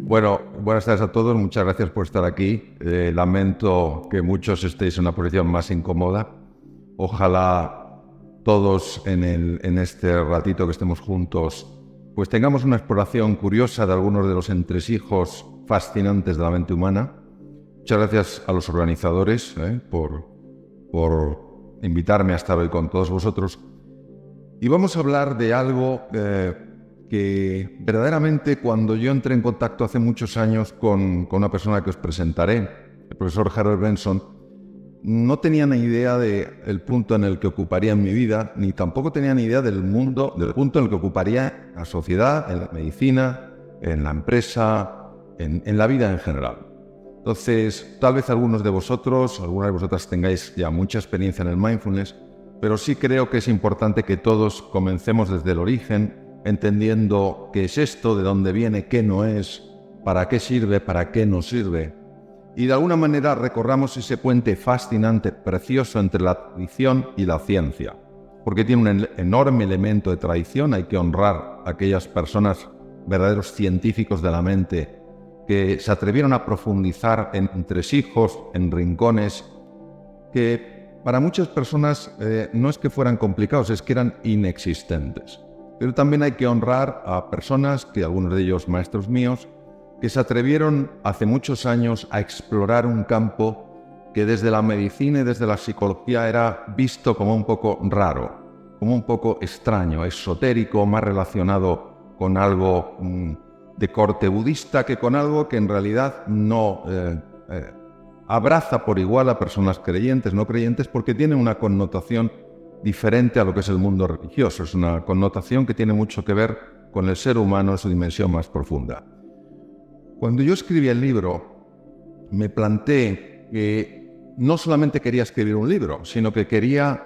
Bueno, buenas tardes a todos. Muchas gracias por estar aquí. Lamento que muchos estéis en una posición más incómoda. Ojalá todos en este ratito que estemos juntos pues tengamos una exploración curiosa de algunos de los entresijos fascinantes de la mente humana. Muchas gracias a los organizadores por invitarme a estar hoy con todos vosotros. Y vamos a hablar de algo que verdaderamente cuando yo entré en contacto hace muchos años con una persona que os presentaré, el profesor Harold Benson, no tenía ni idea del punto en el que ocuparía en mi vida, ni tampoco tenía ni idea del punto en el que ocuparía en la sociedad, en la medicina, en la empresa, en la vida en general. Entonces, tal vez algunas de vosotras tengáis ya mucha experiencia en el mindfulness, pero sí creo que es importante que todos comencemos desde el origen, entendiendo qué es esto, de dónde viene, qué no es, para qué sirve, para qué no sirve. Y de alguna manera recorramos ese puente fascinante, precioso entre la tradición y la ciencia. Porque tiene un enorme elemento de tradición, hay que honrar a aquellas personas, verdaderos científicos de la mente, que se atrevieron a profundizar en entresijos, en rincones, que para muchas personas no es que fueran complicados, es que eran inexistentes. Pero también hay que honrar a personas, que algunos de ellos maestros míos, que se atrevieron hace muchos años a explorar un campo que desde la medicina y desde la psicología era visto como un poco raro, como un poco extraño, esotérico, más relacionado con algo de corte budista que con algo que en realidad no abraza por igual a personas creyentes, no creyentes, porque tiene una connotación diferente a lo que es el mundo religioso. Es una connotación que tiene mucho que ver con el ser humano en su dimensión más profunda. Cuando yo escribí el libro, me planteé que no solamente quería escribir un libro, sino que quería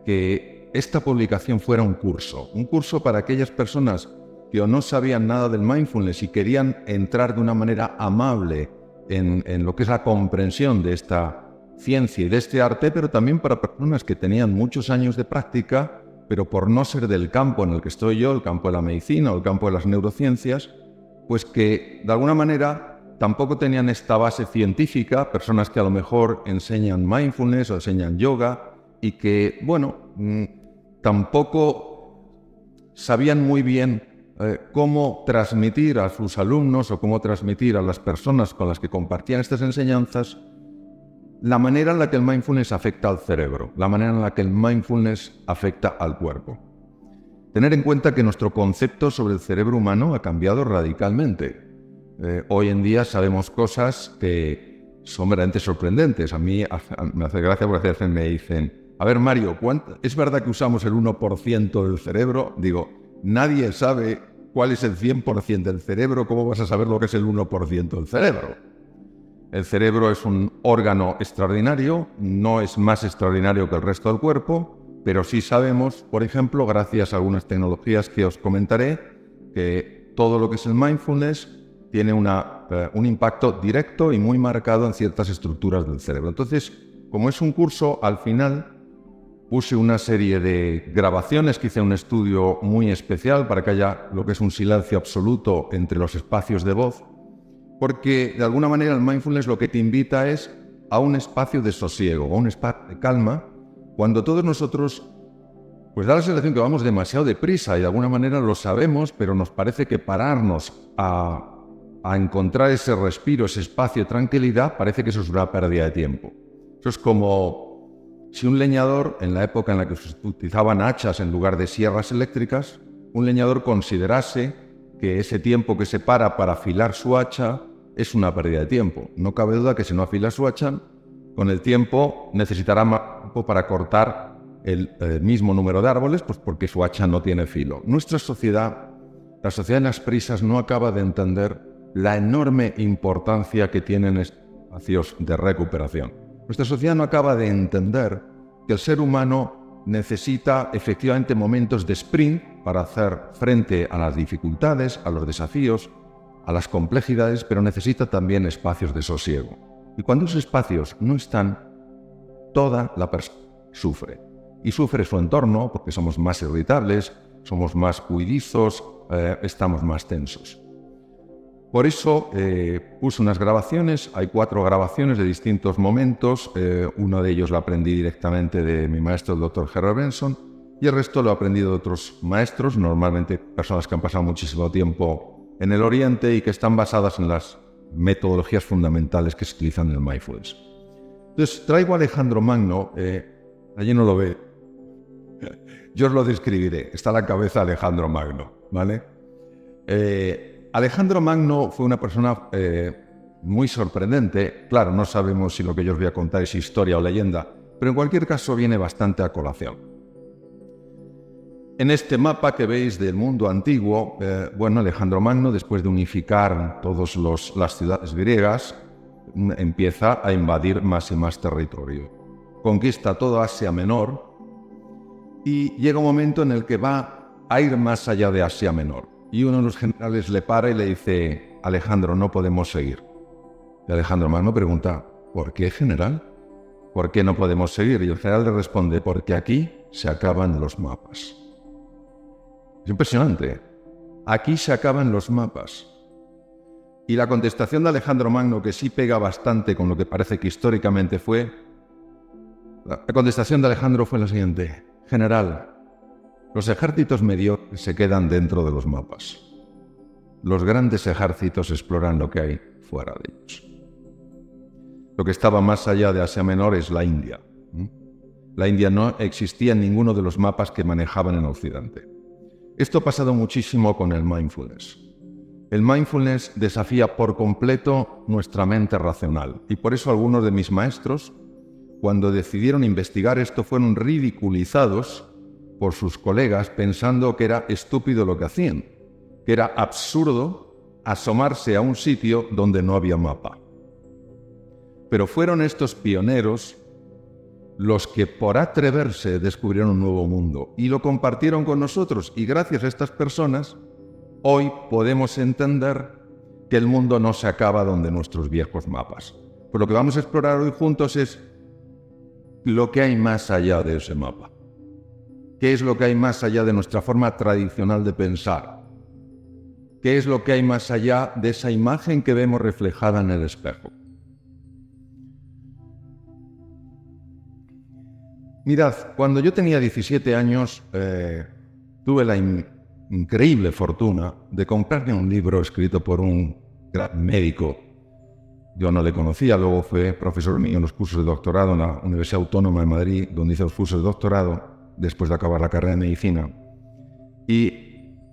que esta publicación fuera un curso para aquellas personas que o no sabían nada del mindfulness y querían entrar de una manera amable en lo que es la comprensión de esta ciencia y de este arte, pero también para personas que tenían muchos años de práctica, pero por no ser del campo en el que estoy yo, el campo de la medicina o el campo de las neurociencias, pues que de alguna manera tampoco tenían esta base científica, personas que a lo mejor enseñan mindfulness o enseñan yoga y que, tampoco sabían muy bien cómo transmitir a sus alumnos o cómo transmitir a las personas con las que compartían estas enseñanzas la manera en la que el mindfulness afecta al cerebro, la manera en la que el mindfulness afecta al cuerpo. Tener en cuenta que nuestro concepto sobre el cerebro humano ha cambiado radicalmente. Hoy en día sabemos cosas que son verdaderamente sorprendentes. A mí me hace gracia porque a veces me dicen: a ver, Mario, ¿es verdad que usamos el 1% del cerebro? Digo, nadie sabe cuál es el 100% del cerebro. ¿Cómo vas a saber lo que es el 1% del cerebro? El cerebro es un órgano extraordinario, no es más extraordinario que el resto del cuerpo, pero sí sabemos, por ejemplo, gracias a algunas tecnologías que os comentaré, que todo lo que es el mindfulness tiene un impacto directo y muy marcado en ciertas estructuras del cerebro. Entonces, como es un curso, al final puse una serie de grabaciones, que hice un estudio muy especial para que haya lo que es un silencio absoluto entre los espacios de voz, porque de alguna manera el mindfulness lo que te invita es a un espacio de sosiego, a un espacio de calma, cuando todos nosotros pues da la sensación que vamos demasiado deprisa y de alguna manera lo sabemos, pero nos parece que pararnos a encontrar ese respiro, ese espacio de tranquilidad, parece que eso es una pérdida de tiempo. Eso es como si un leñador, en la época en la que se utilizaban hachas en lugar de sierras eléctricas, un leñador considerase que ese tiempo que se para afilar su hacha es una pérdida de tiempo. No cabe duda que si no afila su hacha, con el tiempo necesitará más tiempo para cortar el mismo número de árboles, pues porque su hacha no tiene filo. Nuestra sociedad, la sociedad en las prisas, no acaba de entender la enorme importancia que tienen espacios de recuperación. Nuestra sociedad no acaba de entender que el ser humano necesita efectivamente momentos de sprint para hacer frente a las dificultades, a los desafíos, a las complejidades, pero necesita también espacios de sosiego. Y cuando esos espacios no están, toda la persona sufre. Y sufre su entorno porque somos más irritables, somos más huidizos, estamos más tensos. Por eso puse unas grabaciones, hay 4 grabaciones de distintos momentos, uno de ellos lo aprendí directamente de mi maestro, el Dr. Herbert Benson, y el resto lo he aprendido de otros maestros, normalmente personas que han pasado muchísimo tiempo en el Oriente y que están basadas en las metodologías fundamentales que se utilizan en el mindfulness. Entonces, traigo a Alejandro Magno, allí no lo ve, yo os lo describiré, está a la cabeza Alejandro Magno, ¿vale? Alejandro Magno fue una persona muy sorprendente. Claro, no sabemos si lo que yo os voy a contar es historia o leyenda, pero en cualquier caso viene bastante a colación. En este mapa que veis del mundo antiguo, Alejandro Magno, después de unificar todas las ciudades griegas, empieza a invadir más y más territorio. Conquista toda Asia Menor y llega un momento en el que va a ir más allá de Asia Menor. Y uno de los generales le para y le dice: Alejandro, no podemos seguir. Y Alejandro Magno pregunta: ¿por qué, general? ¿Por qué no podemos seguir? Y el general le responde: porque aquí se acaban los mapas. Es impresionante. Aquí se acaban los mapas. Y la contestación de Alejandro Magno, que sí pega bastante con lo que parece que históricamente fue, la contestación de Alejandro fue la siguiente: general, los ejércitos mediocres se quedan dentro de los mapas. Los grandes ejércitos exploran lo que hay fuera de ellos. Lo que estaba más allá de Asia Menor es la India. La India no existía en ninguno de los mapas que manejaban en Occidente. Esto ha pasado muchísimo con el mindfulness. El mindfulness desafía por completo nuestra mente racional y por eso algunos de mis maestros, cuando decidieron investigar esto, fueron ridiculizados por sus colegas pensando que era estúpido lo que hacían, que era absurdo asomarse a un sitio donde no había mapa. Pero fueron estos pioneros los que por atreverse descubrieron un nuevo mundo y lo compartieron con nosotros, y gracias a estas personas hoy podemos entender que el mundo no se acaba donde nuestros viejos mapas. Pues lo que vamos a explorar hoy juntos es lo que hay más allá de ese mapa. ¿Qué es lo que hay más allá de nuestra forma tradicional de pensar? ¿Qué es lo que hay más allá de esa imagen que vemos reflejada en el espejo? Mirad, cuando yo tenía 17 años, tuve la increíble fortuna de comprarme un libro escrito por un gran médico. Yo no le conocía, luego fue profesor mío en los cursos de doctorado en la Universidad Autónoma de Madrid, donde hice los cursos de doctorado después de acabar la carrera de medicina. Y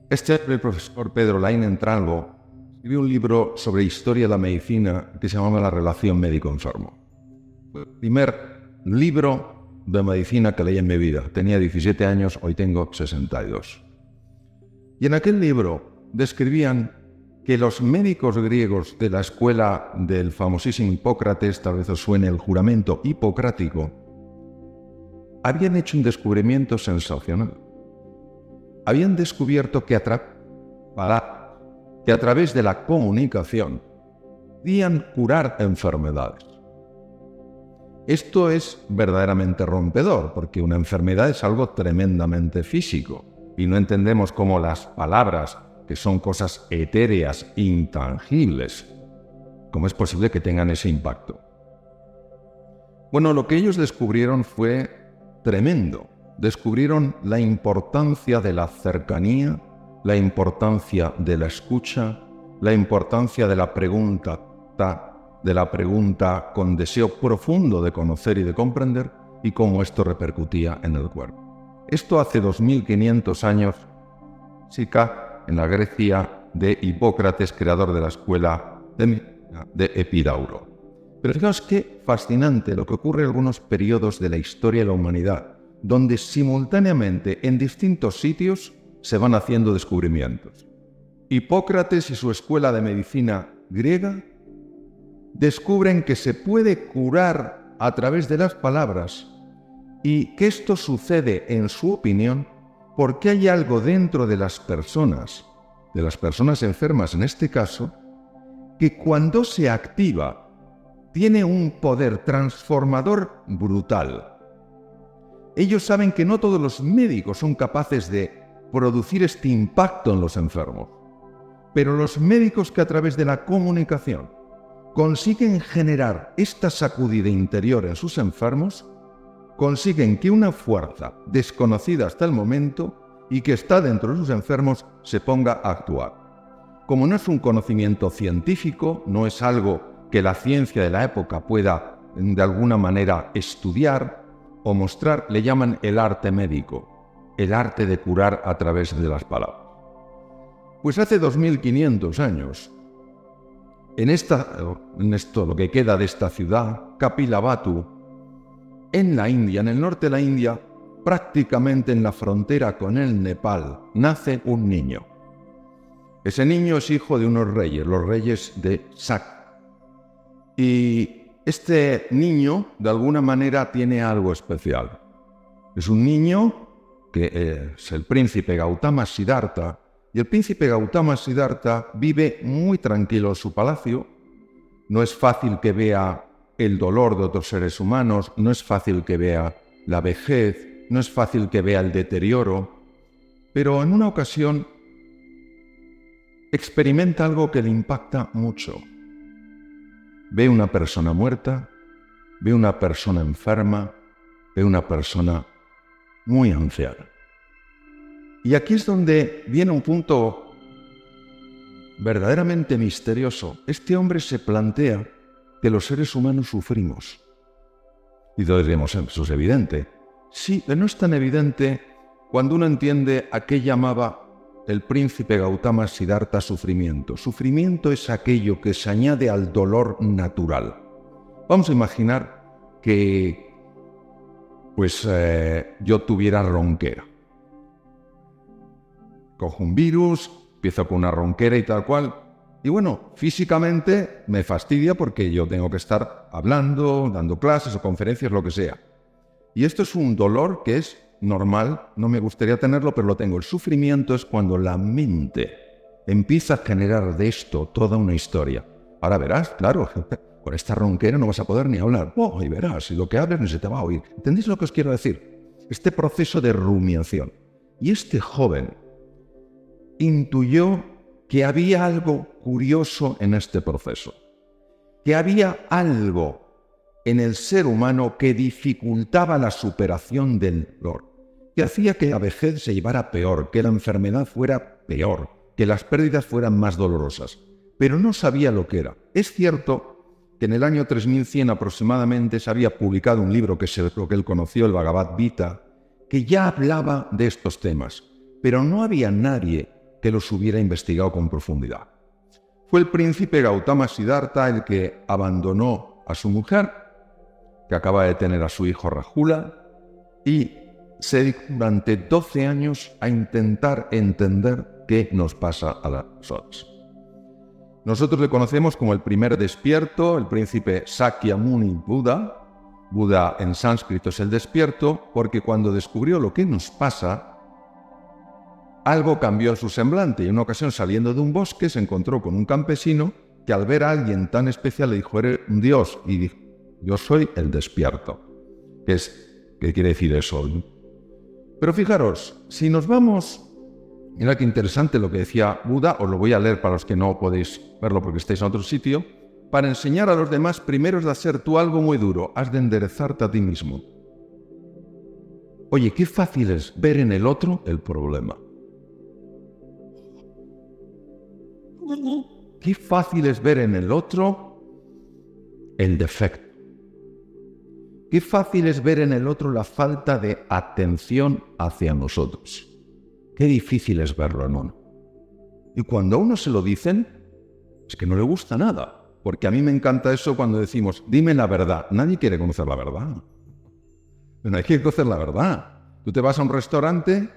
el profesor Pedro Laín Entralgo escribió un libro sobre historia de la medicina que se llamaba La relación médico-enfermo. Fue el primer libro de medicina que leí en mi vida. Tenía 17 años, hoy tengo 62. Y en aquel libro describían que los médicos griegos de la escuela del famosísimo Hipócrates, tal vez os suene el juramento hipocrático, habían hecho un descubrimiento sensacional. Habían descubierto que a través de la comunicación podían curar enfermedades. Esto es verdaderamente rompedor, porque una enfermedad es algo tremendamente físico y no entendemos cómo las palabras, que son cosas etéreas, intangibles, cómo es posible que tengan ese impacto. Bueno, lo que ellos descubrieron fue tremendo. Descubrieron la importancia de la cercanía, la importancia de la escucha, la importancia de la pregunta con deseo profundo de conocer y de comprender, y cómo esto repercutía en el cuerpo. Esto hace 2500 años, en la Grecia de Hipócrates, creador de la escuela de Epidauro. Pero fijaos qué fascinante lo que ocurre en algunos periodos de la historia de la humanidad, donde simultáneamente en distintos sitios se van haciendo descubrimientos. Hipócrates y su escuela de medicina griega descubren que se puede curar a través de las palabras, y que esto sucede, en su opinión, porque hay algo dentro de las personas enfermas en este caso, que cuando se activa tiene un poder transformador brutal. Ellos saben que no todos los médicos son capaces de producir este impacto en los enfermos, Pero los médicos que a través de la comunicación consiguen generar esta sacudida interior en sus enfermos, consiguen que una fuerza desconocida hasta el momento y que está dentro de sus enfermos se ponga a actuar. Como no es un conocimiento científico, no es algo que la ciencia de la época pueda de alguna manera estudiar o mostrar, le llaman el arte médico, el arte de curar a través de las palabras. Pues hace 2500 años, en esto lo que queda de esta ciudad, Kapilavatthu, en la India, en el norte de la India, prácticamente en la frontera con el Nepal, nace un niño. Ese niño es hijo de unos reyes, los reyes de Sak. Y este niño, de alguna manera, tiene algo especial. Es un niño que es el príncipe Gautama Siddhartha, y el príncipe Gautama Siddhartha vive muy tranquilo en su palacio. No es fácil que vea el dolor de otros seres humanos, no es fácil que vea la vejez, no es fácil que vea el deterioro, pero en una ocasión experimenta algo que le impacta mucho. Ve una persona muerta, ve una persona enferma, ve una persona muy anciana. Y aquí es donde viene un punto verdaderamente misterioso. Este hombre se plantea que los seres humanos sufrimos. Y todos diremos, eso es evidente. Sí, pero no es tan evidente cuando uno entiende a qué llamaba el príncipe Gautama Siddhartha sufrimiento. Sufrimiento es aquello que se añade al dolor natural. Vamos a imaginar que yo tuviera ronquera. Cojo un virus, empiezo con una ronquera y tal cual. Y bueno, físicamente me fastidia porque yo tengo que estar hablando, dando clases o conferencias, lo que sea. Y esto es un dolor que es normal, no me gustaría tenerlo, pero lo tengo. El sufrimiento es cuando la mente empieza a generar de esto toda una historia. Ahora verás, claro, con esta ronquera no vas a poder ni hablar. Y verás, y lo que hables ni se te va a oír. ¿Entendéis lo que os quiero decir? Este proceso de rumiación. Y este joven intuyó que había algo curioso en este proceso, que había algo en el ser humano que dificultaba la superación del dolor, que hacía que la vejez se llevara peor, que la enfermedad fuera peor, que las pérdidas fueran más dolorosas, pero no sabía lo que era. Es cierto que en el año 3100 aproximadamente se había publicado un libro que es lo que él conoció, el Bhagavad Gita, que ya hablaba de estos temas, pero no había nadie que los hubiera investigado con profundidad. Fue el príncipe Gautama Siddhartha el que abandonó a su mujer, que acaba de tener a su hijo Rahula, y se dedicó durante 12 años a intentar entender qué nos pasa a las personas. Nosotros le conocemos como el primer despierto, el príncipe Sakyamuni Buda. Buda en sánscrito es el despierto, porque cuando descubrió lo que nos pasa, algo cambió en su semblante y en una ocasión saliendo de un bosque se encontró con un campesino que al ver a alguien tan especial le dijo, eres un dios, y dijo, yo soy el despierto. ¿Qué quiere decir eso? Pero fijaros, si nos vamos, mira qué interesante lo que decía Buda, os lo voy a leer para los que no podéis verlo porque estáis en otro sitio, para enseñar a los demás primero es de hacer tú algo muy duro, has de enderezarte a ti mismo. Oye, qué fácil es ver en el otro el problema. Qué fácil es ver en el otro el defecto. Qué fácil es ver en el otro la falta de atención hacia nosotros. Qué difícil es verlo en uno. Y cuando a uno se lo dicen, es que no le gusta nada. Porque a mí me encanta eso cuando decimos, dime la verdad. Nadie quiere conocer la verdad. Pero hay que conocer la verdad. Tú te vas a un restaurante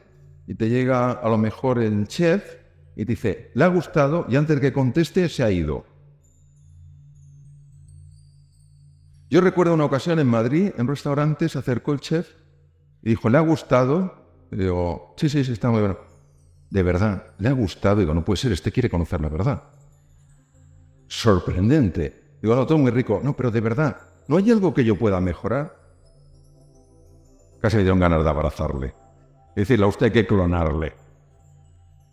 y te llega a lo mejor el chef y te dice, le ha gustado, y antes de que conteste se ha ido. Yo recuerdo una ocasión en Madrid, en un restaurante, se acercó el chef y dijo, ¿le ha gustado? Y digo, sí, está muy bueno. ¿De verdad? ¿Le ha gustado? Digo, no puede ser, este quiere conocer la verdad. Sorprendente. Digo, no, todo muy rico. No, pero de verdad, ¿no hay algo que yo pueda mejorar? Casi me dieron ganas de abrazarle. Y decirle, a usted hay que clonarle.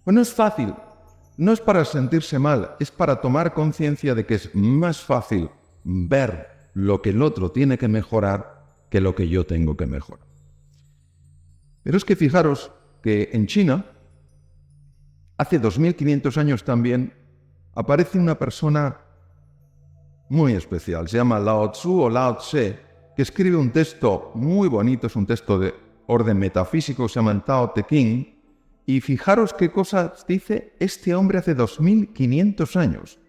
Bueno, es fácil. no es para sentirse mal, es para tomar conciencia de que es más fácil ver lo que el otro tiene que mejorar que lo que yo tengo que mejorar. Pero es que fijaros que en China, hace 2500 años también, aparece una persona muy especial. Se llama Lao Tzu o Lao Tse, que escribe un texto muy bonito, es un texto de orden metafísico, se llama el Tao Te Ching. Y fijaros qué cosas dice este hombre hace 2500 años.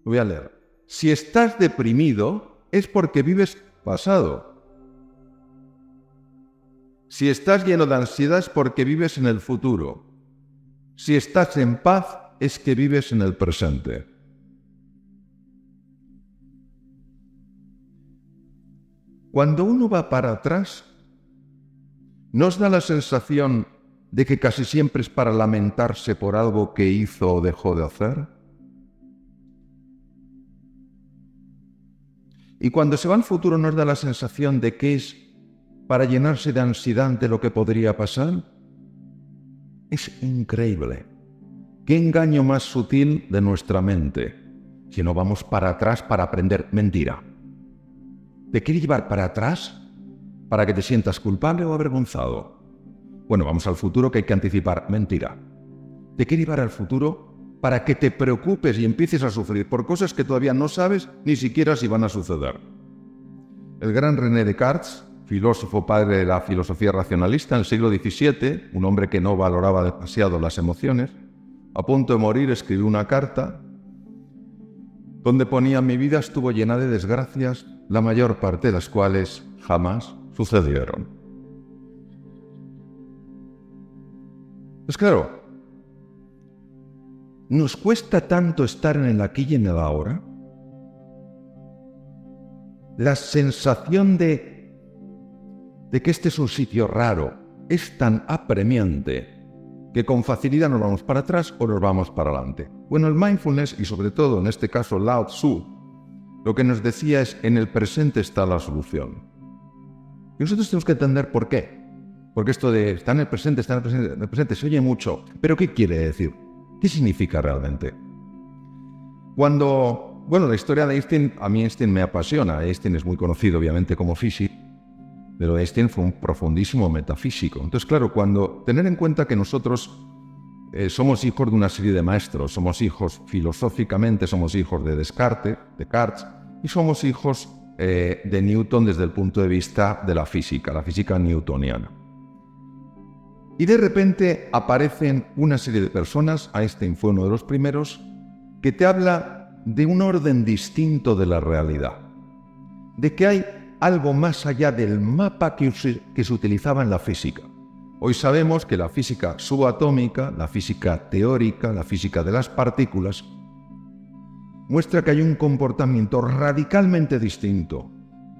Lo voy a leer. Si estás deprimido, es porque vives pasado. Si estás lleno de ansiedad, es porque vives en el futuro. Si estás en paz, es que vives en el presente. Cuando uno va para atrás, ¿nos da la sensación de que casi siempre es para lamentarse por algo que hizo o dejó de hacer? Y cuando se va al futuro, ¿nos da la sensación de que es para llenarse de ansiedad ante lo que podría pasar? Es increíble. ¿Qué engaño más sutil de nuestra mente? Si no vamos para atrás para aprender mentira. ¿Te quiere llevar para atrás para que te sientas culpable o avergonzado? Bueno, vamos al futuro, que hay que anticipar. Mentira. Te quiere llevar al futuro para que te preocupes y empieces a sufrir por cosas que todavía no sabes ni siquiera si van a suceder. El gran René Descartes, filósofo padre de la filosofía racionalista en el siglo XVII, un hombre que no valoraba demasiado las emociones, a punto de morir escribió una carta donde ponía: mi vida estuvo llena de desgracias, la mayor parte de las cuales jamás sucedieron. Pues claro, ¿nos cuesta tanto estar en el aquí y en el ahora? La sensación de que este es un sitio raro es tan apremiante que con facilidad nos vamos para atrás o nos vamos para adelante. Bueno, el mindfulness, y sobre todo en este caso Lao Tzu, lo que nos decía es: en el presente está la solución. Y nosotros tenemos que entender por qué. Porque esto de está en el presente, en el presente, se oye mucho. ¿Pero qué quiere decir? ¿Qué significa realmente? La historia de Einstein, a mí Einstein me apasiona. Einstein es muy conocido, obviamente, como físico, pero Einstein fue un profundísimo metafísico. Entonces, claro, tener en cuenta que nosotros somos hijos de una serie de maestros, somos hijos, filosóficamente, somos hijos de Descartes, y somos hijos de Newton desde el punto de vista de la física newtoniana. Y de repente aparecen una serie de personas, Einstein fue uno de los primeros, que te habla de un orden distinto de la realidad, de que hay algo más allá del mapa que se utilizaba en la física. Hoy sabemos que la física subatómica, la física teórica, la física de las partículas, muestra que hay un comportamiento radicalmente distinto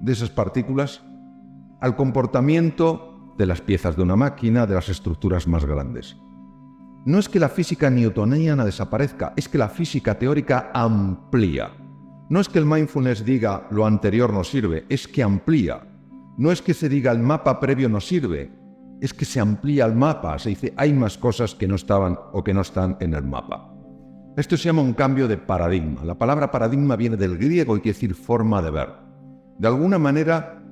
de esas partículas al comportamiento de las piezas de una máquina, de las estructuras más grandes. No es que la física newtoniana desaparezca, es que la física teórica amplía. No es que el mindfulness diga lo anterior no sirve, es que amplía. No es que se diga el mapa previo no sirve, es que se amplía el mapa. Se dice hay más cosas que no estaban o que no están en el mapa. Esto se llama un cambio de paradigma. La palabra paradigma viene del griego y quiere decir forma de ver. De alguna manera,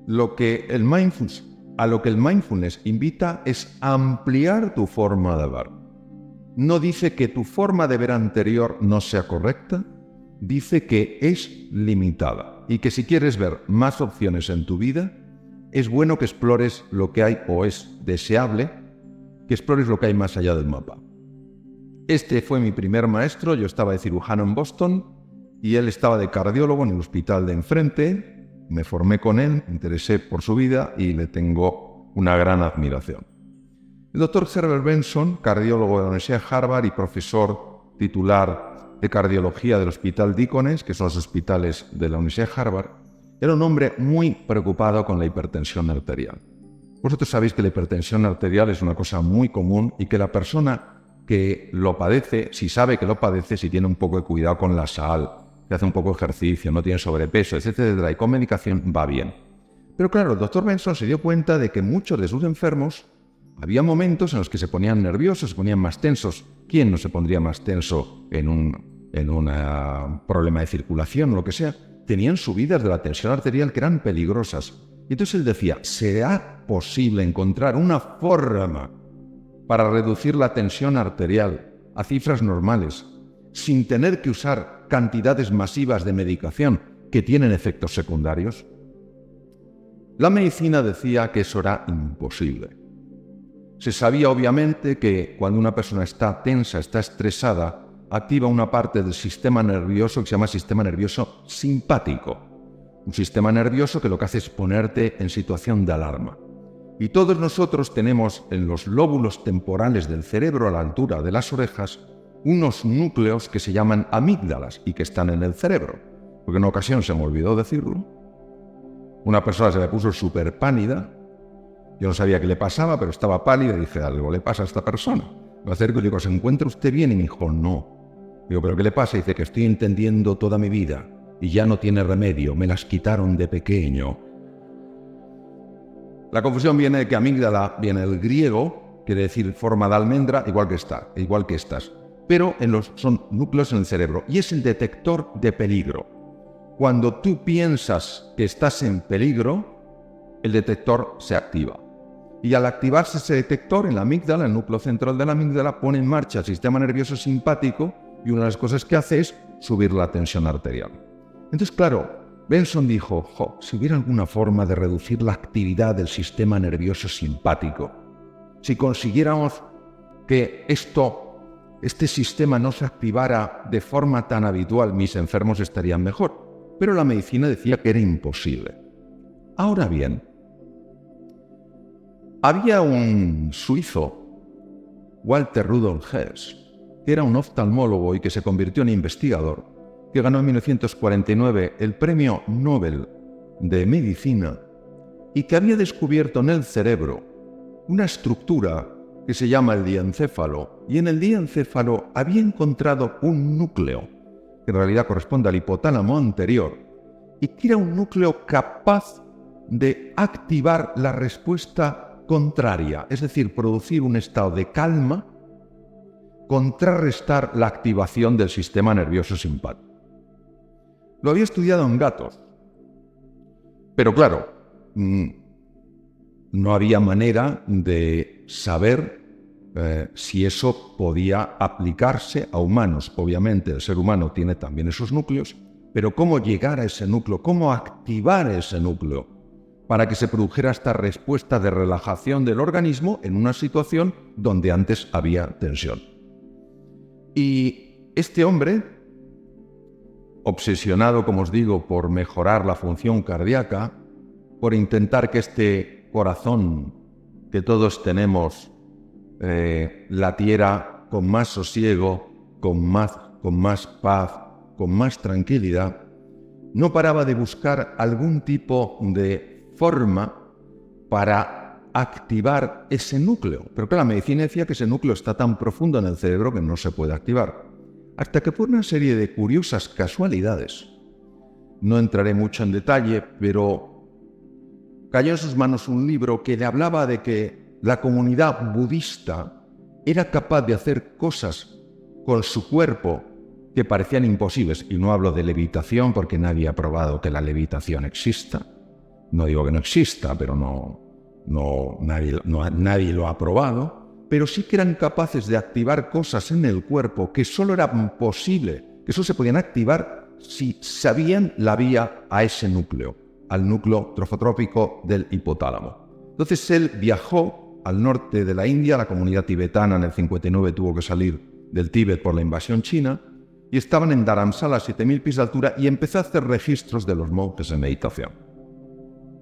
a lo que el mindfulness invita es ampliar tu forma de ver. No dice que tu forma de ver anterior no sea correcta, dice que es limitada y que si quieres ver más opciones en tu vida, es bueno que explores lo que hay, o es deseable que explores lo que hay más allá del mapa. Este fue mi primer maestro. Yo estaba de cirujano en Boston y él estaba de cardiólogo en el hospital de enfrente. Me formé con él, me interesé por su vida y le tengo una gran admiración. El doctor Herbert Benson, cardiólogo de la Universidad de Harvard y profesor titular de cardiología del Hospital Deaconess, que son los hospitales de la Universidad de Harvard, era un hombre muy preocupado con la hipertensión arterial. Vosotros sabéis que la hipertensión arterial es una cosa muy común y que la persona que lo padece, si sabe que lo padece, si tiene un poco de cuidado con la sal, que hace un poco de ejercicio, no tiene sobrepeso, etcétera, y con medicación va bien. Pero claro, el doctor Benson se dio cuenta de que muchos de sus enfermos, Había momentos en los que se ponían nerviosos, se ponían más tensos. ¿Quién no se pondría más tenso en un problema de circulación o lo que sea? Tenían subidas de la tensión arterial que eran peligrosas. Y entonces él decía, ¿será posible encontrar una forma para reducir la tensión arterial a cifras normales sin tener que usar cantidades masivas de medicación que tienen efectos secundarios? La medicina decía que eso era imposible. Se sabía obviamente que cuando una persona está tensa, está estresada, activa una parte del sistema nervioso que se llama sistema nervioso simpático. Un sistema nervioso que lo que hace es ponerte en situación de alarma. Y todos nosotros tenemos en los lóbulos temporales del cerebro, a la altura de las orejas, unos núcleos que se llaman amígdalas y que están en el cerebro. Porque en una ocasión se me olvidó decirlo. Una persona se me puso súper pálida. Yo no sabía qué le pasaba, pero estaba pálida y dije, algo le pasa a esta persona. Me acerco y digo, ¿se encuentra usted bien? Y me dijo, no. Digo, ¿pero qué le pasa? Y dice que estoy entendiendo toda mi vida y ya no tiene remedio, me las quitaron de pequeño. La confusión viene de que amígdala viene del griego, quiere decir forma de almendra, igual que estas. Pero son núcleos en el cerebro y es el detector de peligro. Cuando tú piensas que estás en peligro, el detector se activa. Y al activarse ese detector en la amígdala, el núcleo central de la amígdala, pone en marcha el sistema nervioso simpático y una de las cosas que hace es subir la tensión arterial. Entonces, claro, Benson dijo, si hubiera alguna forma de reducir la actividad del sistema nervioso simpático, si consiguiéramos que este sistema no se activara de forma tan habitual, mis enfermos estarían mejor. Pero la medicina decía que era imposible. Ahora bien, había un suizo, Walter Rudolf Hess, que era un oftalmólogo y que se convirtió en investigador, que ganó en 1949 el Premio Nobel de Medicina y que había descubierto en el cerebro una estructura que se llama el diencéfalo, y en el diencéfalo había encontrado un núcleo, que en realidad corresponde al hipotálamo anterior, y que era un núcleo capaz de activar la respuesta contraria, es decir, producir un estado de calma, contrarrestar la activación del sistema nervioso simpático. Lo había estudiado en gatos, pero claro, no había manera de saber si eso podía aplicarse a humanos. Obviamente el ser humano tiene también esos núcleos, pero cómo llegar a ese núcleo, cómo activar ese núcleo para que se produjera esta respuesta de relajación del organismo en una situación donde antes había tensión. Y este hombre, obsesionado, como os digo, por mejorar la función cardíaca, por intentar que este corazón que todos tenemos latiera con más sosiego, con más paz, con más tranquilidad, no paraba de buscar algún tipo de forma para activar ese núcleo. Pero claro, la medicina decía que ese núcleo está tan profundo en el cerebro que no se puede activar. Hasta que por una serie de curiosas casualidades, no entraré mucho en detalle, pero cayó en sus manos un libro que le hablaba de que la comunidad budista era capaz de hacer cosas con su cuerpo que parecían imposibles. Y no hablo de levitación porque nadie ha probado que la levitación exista. No digo que no exista, pero nadie lo ha probado. Pero sí que eran capaces de activar cosas en el cuerpo que solo eran posible, que solo se podían activar si sabían la vía a ese núcleo, al núcleo trofotrópico del hipotálamo. Entonces él viajó al norte de la India, la comunidad tibetana en el 59 tuvo que salir del Tíbet por la invasión china, y estaban en Dharamsala a 7.000 pies de altura, y empezó a hacer registros de los monjes en meditación.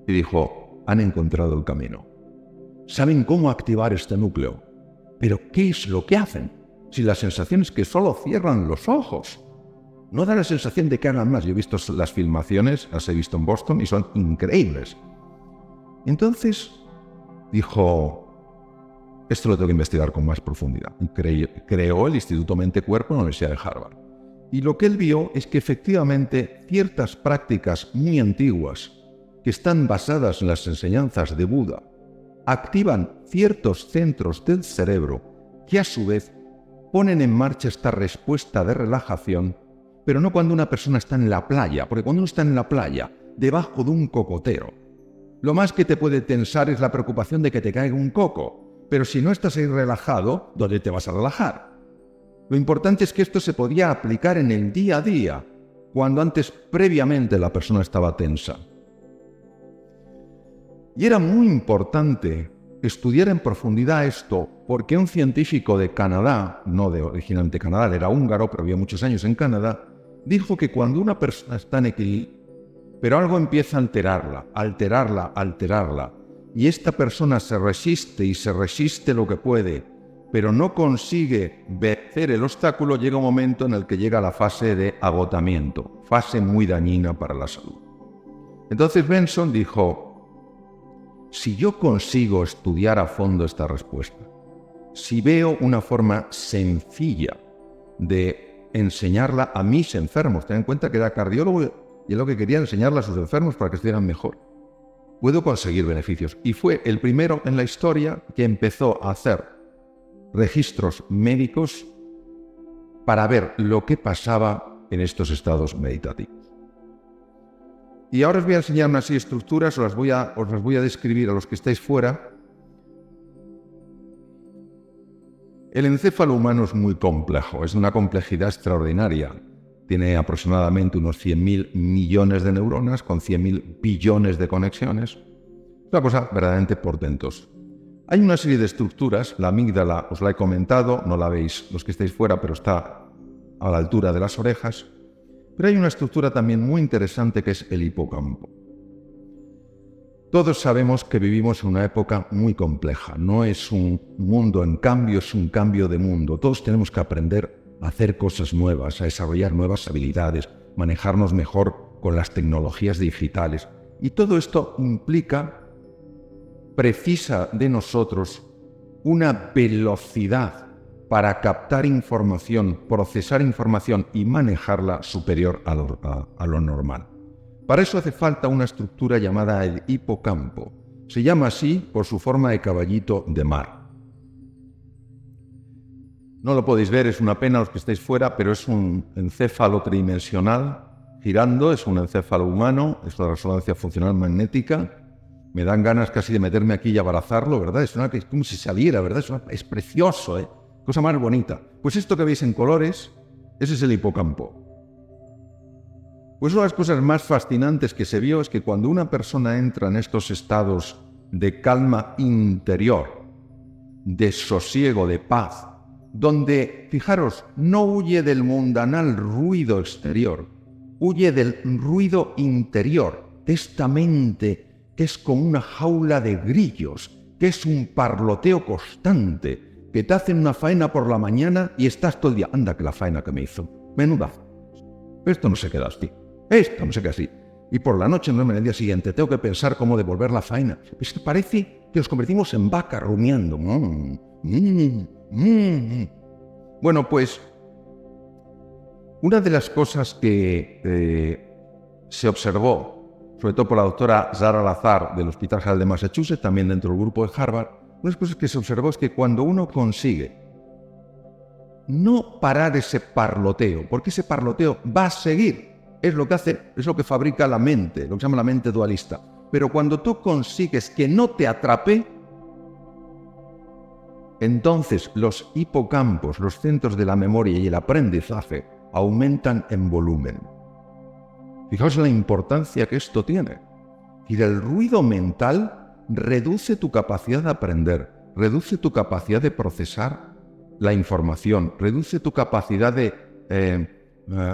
Y dijo, han encontrado el camino. Saben cómo activar este núcleo. Pero ¿qué es lo que hacen? Si la sensación es que solo cierran los ojos. No da la sensación de que hagan más. Yo he visto las filmaciones, las he visto en Boston y son increíbles. Entonces dijo, esto lo tengo que investigar con más profundidad. Y creó el Instituto Mente-Cuerpo en la Universidad de Harvard. Y lo que él vio es que efectivamente ciertas prácticas muy antiguas que están basadas en las enseñanzas de Buda activan ciertos centros del cerebro que a su vez ponen en marcha esta respuesta de relajación, pero no cuando una persona está en la playa, porque cuando uno está en la playa, debajo de un cocotero, lo más que te puede tensar es la preocupación de que te caiga un coco, pero si no estás ahí relajado, ¿dónde te vas a relajar? Lo importante es que esto se podía aplicar en el día a día, cuando antes previamente la persona estaba tensa. Y era muy importante estudiar en profundidad esto, porque un científico de Canadá, no de originalmente Canadá, era húngaro, pero había muchos años en Canadá, dijo que cuando una persona está en equilibrio, pero algo empieza a alterarla, y esta persona se resiste lo que puede, pero no consigue vencer el obstáculo, llega un momento en el que llega la fase de agotamiento, fase muy dañina para la salud. Entonces Benson dijo, si yo consigo estudiar a fondo esta respuesta, si veo una forma sencilla de enseñarla a mis enfermos, ten en cuenta que era cardiólogo y es lo que quería enseñarla a sus enfermos para que estuvieran mejor, puedo conseguir beneficios. Y fue el primero en la historia que empezó a hacer registros médicos para ver lo que pasaba en estos estados meditativos. Y ahora os voy a enseñar unas estructuras, os las voy a describir a los que estáis fuera. El encéfalo humano es muy complejo, es de una complejidad extraordinaria. Tiene aproximadamente unos 100.000 millones de neuronas con 100.000 billones de conexiones. Es una cosa verdaderamente portentosa. Hay una serie de estructuras, la amígdala os la he comentado, no la veis los que estáis fuera, pero está a la altura de las orejas. Pero hay una estructura también muy interesante que es el hipocampo. Todos sabemos que vivimos en una época muy compleja. No es un mundo en cambio, es un cambio de mundo. Todos tenemos que aprender a hacer cosas nuevas, a desarrollar nuevas habilidades, manejarnos mejor con las tecnologías digitales. Y todo esto precisa de nosotros una velocidad para captar información, procesar información y manejarla superior a lo normal. Para eso hace falta una estructura llamada el hipocampo. Se llama así por su forma de caballito de mar. No lo podéis ver, es una pena los que estáis fuera, pero es un encéfalo tridimensional girando, es un encéfalo humano, es una resonancia funcional magnética. Me dan ganas casi de meterme aquí y abrazarlo, ¿verdad? Es como si saliera, ¿verdad? Es precioso, ¿eh? Cosa más bonita. Pues esto que veis en colores, ese es el hipocampo. Pues una de las cosas más fascinantes que se vio es que cuando una persona entra en estos estados de calma interior, de sosiego, de paz, donde, fijaros, no huye del mundanal ruido exterior, huye del ruido interior, de esta mente que es como una jaula de grillos, que es un parloteo constante, que te hacen una faena por la mañana y estás todo el día, anda que la faena que me hizo, menuda. Esto no se queda así, esto no se queda así. Y por la noche, no, en el día siguiente, tengo que pensar cómo devolver la faena. Es que parece que nos convertimos en vaca rumiando. Bueno, pues, una de las cosas que se observó, sobre todo por la doctora Zara Lazar del Hospital General de Massachusetts, también dentro del grupo de Harvard, una de las cosas que se observó es que cuando uno consigue no parar ese parloteo, porque ese parloteo va a seguir, es lo que fabrica la mente, lo que se llama la mente dualista. Pero cuando tú consigues que no te atrape, entonces los hipocampos, los centros de la memoria y el aprendizaje aumentan en volumen. Fijaos la importancia que esto tiene. Y el ruido mental reduce tu capacidad de aprender, reduce tu capacidad de procesar la información, reduce tu capacidad de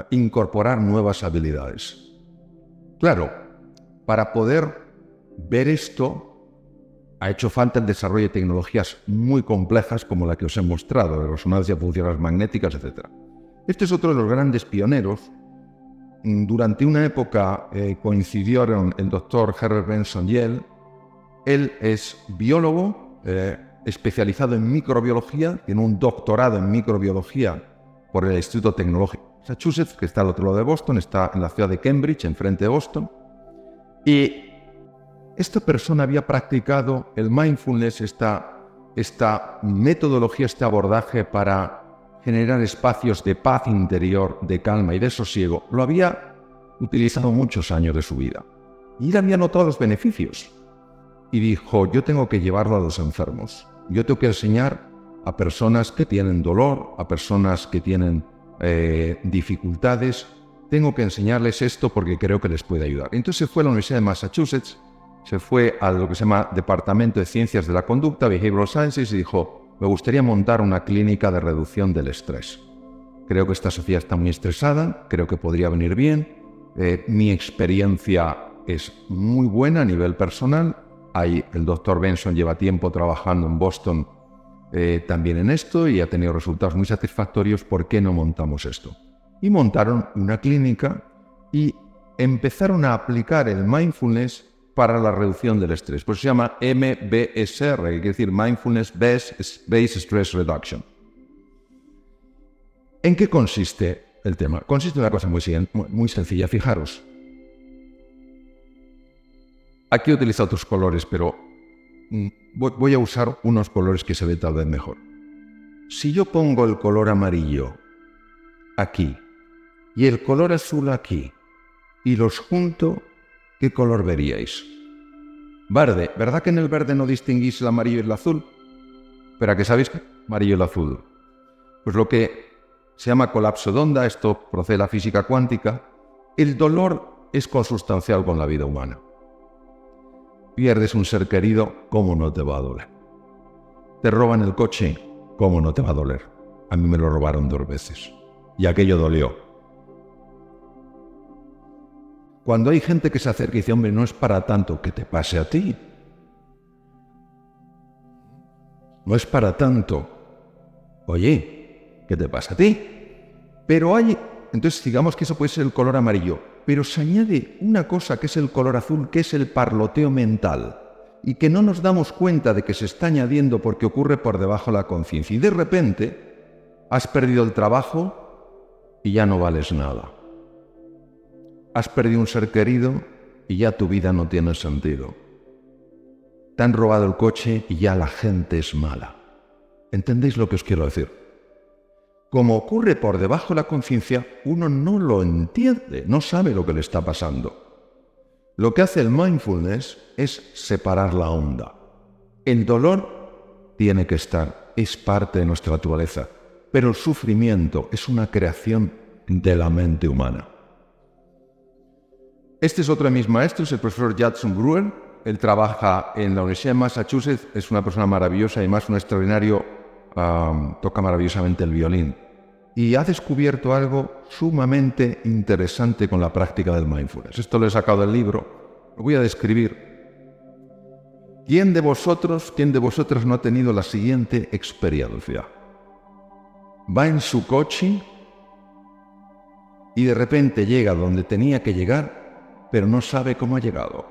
incorporar nuevas habilidades. Claro, para poder ver esto, ha hecho falta el desarrollo de tecnologías muy complejas como la que os he mostrado, de resonancia funcionales magnéticas, etc. Este es otro de los grandes pioneros. Durante una época coincidieron el doctor Herbert Benson y él. Él es biólogo, especializado en microbiología, tiene un doctorado en microbiología por el Instituto Tecnológico de Massachusetts, que está al otro lado de Boston, está en la ciudad de Cambridge, enfrente de Boston. Y esta persona había practicado el mindfulness, esta esta metodología, este abordaje para generar espacios de paz interior, de calma y de sosiego, lo había utilizado muchos años de su vida. Y él había notado los beneficios. Y dijo, yo tengo que llevarlo a los enfermos. Yo tengo que enseñar a personas que tienen dolor, a personas que tienen dificultades. Tengo que enseñarles esto porque creo que les puede ayudar. Entonces se fue a la Universidad de Massachusetts, se fue a lo que se llama Departamento de Ciencias de la Conducta, Behavioral Sciences, y dijo, me gustaría montar una clínica de reducción del estrés. Creo que esta sociedad está muy estresada, creo que podría venir bien. Mi experiencia es muy buena a nivel personal. El doctor Benson lleva tiempo trabajando en Boston también en esto y ha tenido resultados muy satisfactorios. ¿Por qué no montamos esto? Y montaron una clínica y empezaron a aplicar el mindfulness para la reducción del estrés. Pues se llama MBSR, que quiere decir Mindfulness Based Stress Reduction. ¿En qué consiste el tema? Consiste en una cosa muy sencilla. Fijaros, aquí he utilizado otros colores, pero voy a usar unos colores que se ven tal vez mejor. Si yo pongo el color amarillo aquí y el color azul aquí y los junto, ¿qué color veríais? Verde. ¿Verdad que en el verde no distinguís el amarillo y el azul? ¿Pero a qué sabéis que amarillo y el azul? Pues lo que se llama colapso de onda, esto procede de la física cuántica. El dolor es consustancial con la vida humana. Pierdes un ser querido, ¿cómo no te va a doler? Te roban el coche, ¿cómo no te va a doler? A mí me lo robaron 2 veces y aquello dolió. Cuando hay gente que se acerca y dice, hombre, no es para tanto, que te pase a ti. No es para tanto. Oye, ¿qué te pasa a ti? Pero entonces digamos que eso puede ser el color amarillo, pero se añade una cosa que es el color azul, que es el parloteo mental, y que no nos damos cuenta de que se está añadiendo porque ocurre por debajo de la conciencia. Y de repente has perdido el trabajo y ya no vales nada. Has perdido un ser querido y ya tu vida no tiene sentido. Te han robado el coche y ya la gente es mala. ¿Entendéis lo que os quiero decir? Como ocurre por debajo de la conciencia, uno no lo entiende, no sabe lo que le está pasando. Lo que hace el mindfulness es separar la onda. El dolor tiene que estar, es parte de nuestra naturaleza, pero el sufrimiento es una creación de la mente humana. Este es otro de mis maestros, el profesor Judson Brewer. Él trabaja en la Universidad de Massachusetts, es una persona maravillosa y además un extraordinario, toca maravillosamente el violín. Y ha descubierto algo sumamente interesante con la práctica del mindfulness. Esto lo he sacado del libro, lo voy a describir. ¿Quién de vosotras no ha tenido la siguiente experiencia? Va en su coche y de repente llega donde tenía que llegar, pero no sabe cómo ha llegado.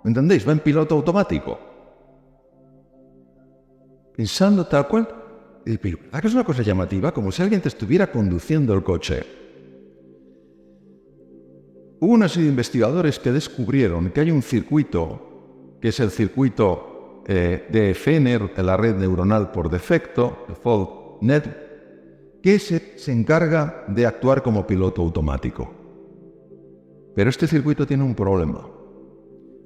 ¿Me entendéis? Va en piloto automático. Pensando tal cual. Pero ¿verdad que es una cosa llamativa? Como si alguien te estuviera conduciendo el coche. Hubo una serie de investigadores que descubrieron que hay un circuito, que es el circuito de Fenner, de la red neuronal por defecto, Default Net, que se encarga de actuar como piloto automático. Pero este circuito tiene un problema.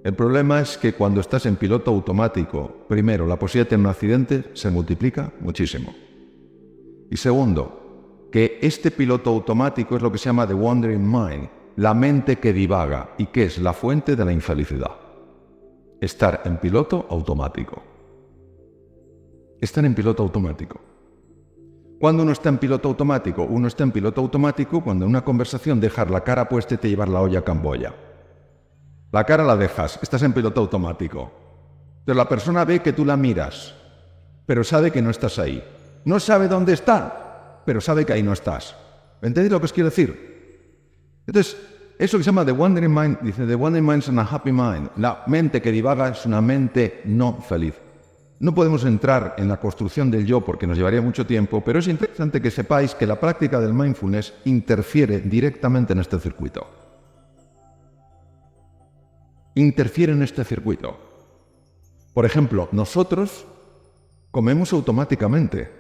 El problema es que cuando estás en piloto automático, primero, la posibilidad de tener un accidente se multiplica muchísimo. Y segundo, que este piloto automático es lo que se llama the wandering mind, la mente que divaga, y que es la fuente de la infelicidad. Estar en piloto automático. Estar en piloto automático. Cuando uno está en piloto automático, uno está en piloto automático cuando en una conversación dejas la cara puesta y te llevas la olla a Camboya. La cara la dejas, estás en piloto automático. Entonces la persona ve que tú la miras, pero sabe que no estás ahí. No sabe dónde está, pero sabe que ahí no estás. ¿Entendéis lo que os quiero decir? Entonces, eso que se llama the wandering mind, dice, the wandering mind is an unhappy mind. La mente que divaga es una mente no feliz. No podemos entrar en la construcción del yo porque nos llevaría mucho tiempo, pero es interesante que sepáis que la práctica del mindfulness interfiere directamente en este circuito. Interfiere en este circuito. Por ejemplo, nosotros comemos automáticamente.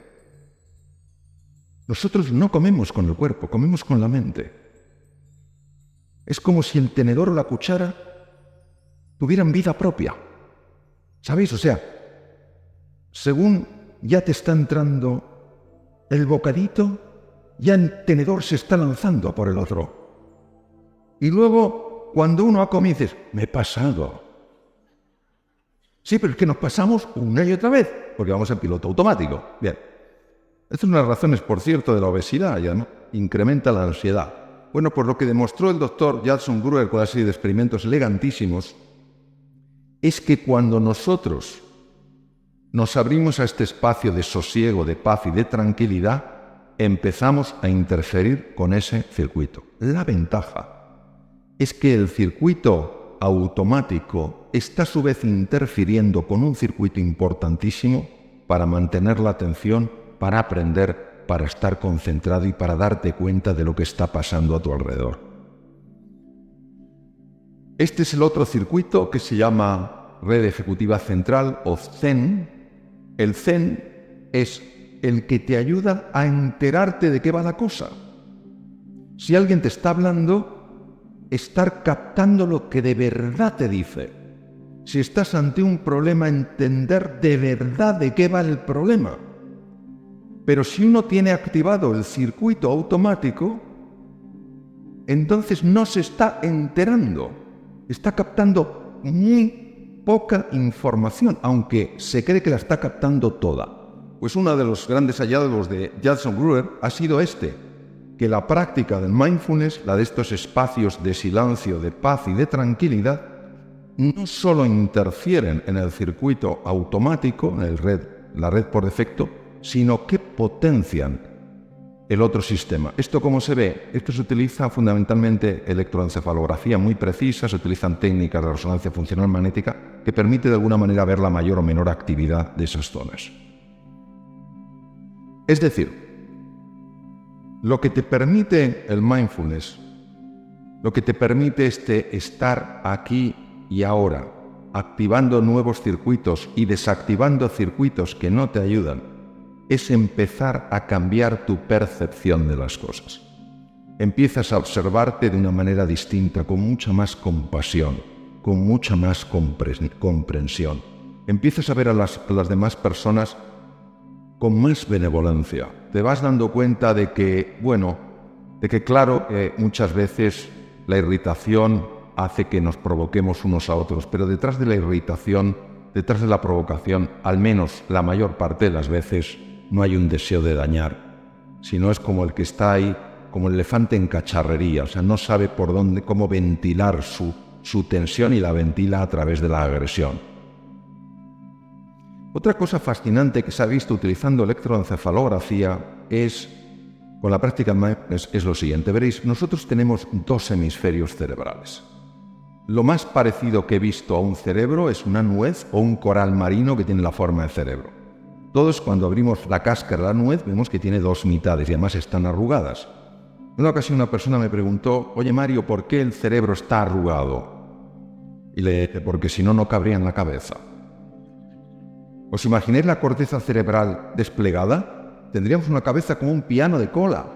Nosotros no comemos con el cuerpo, comemos con la mente. Es como si el tenedor o la cuchara tuvieran vida propia. ¿Sabéis? O sea, según ya te está entrando el bocadito, ya el tenedor se está lanzando por el otro. Y luego, cuando uno ha comido, dices, me he pasado. Sí, pero es que nos pasamos una y otra vez, porque vamos en piloto automático. Bien. Estas son las razones, por cierto, de la obesidad y además incrementa la ansiedad. Bueno, pues lo que demostró el doctor Judson Brewer con una serie de experimentos elegantísimos es que cuando nosotros nos abrimos a este espacio de sosiego, de paz y de tranquilidad, empezamos a interferir con ese circuito. La ventaja es que el circuito automático está a su vez interfiriendo con un circuito importantísimo para mantener la atención, para aprender, para estar concentrado y para darte cuenta de lo que está pasando a tu alrededor. Este es el otro circuito que se llama Red Ejecutiva Central o Zen. El Zen es el que te ayuda a enterarte de qué va la cosa. Si alguien te está hablando, estar captando lo que de verdad te dice. Si estás ante un problema, entender de verdad de qué va el problema. Pero si uno tiene activado el circuito automático, entonces no se está enterando, está captando muy poca información, aunque se cree que la está captando toda. Pues uno de los grandes hallazgos de Judson Brewer ha sido que la práctica del mindfulness, la de estos espacios de silencio, de paz y de tranquilidad, no solo interfieren en el circuito automático, en la red por defecto, sino que potencian el otro sistema. ¿Esto cómo se ve? Esto se utiliza fundamentalmente electroencefalografía muy precisa, se utilizan técnicas de resonancia funcional magnética que permite de alguna manera ver la mayor o menor actividad de esas zonas. Es decir, lo que te permite el mindfulness, lo que te permite estar aquí y ahora, activando nuevos circuitos y desactivando circuitos que no te ayudan, es empezar a cambiar tu percepción de las cosas. Empiezas a observarte de una manera distinta, con mucha más compasión, con mucha más comprensión. Empiezas a ver a las demás personas con más benevolencia. Te vas dando cuenta de que, claro, muchas veces la irritación hace que nos provoquemos unos a otros, pero detrás de la irritación, detrás de la provocación, al menos la mayor parte de las veces, no hay un deseo de dañar, sino es como el que está ahí, como el elefante en cacharrería, o sea, no sabe por dónde, cómo ventilar su tensión y la ventila a través de la agresión. Otra cosa fascinante que se ha visto utilizando electroencefalografía con la práctica es lo siguiente. Veréis, nosotros tenemos dos hemisferios cerebrales. Lo más parecido que he visto a un cerebro es una nuez o un coral marino que tiene la forma de cerebro. Todos cuando abrimos la cáscara de la nuez vemos que tiene dos mitades y además están arrugadas. En una ocasión una persona me preguntó, oye Mario, ¿por qué el cerebro está arrugado? Y le dije, porque si no, no cabría en la cabeza. ¿Os imagináis la corteza cerebral desplegada? Tendríamos una cabeza como un piano de cola.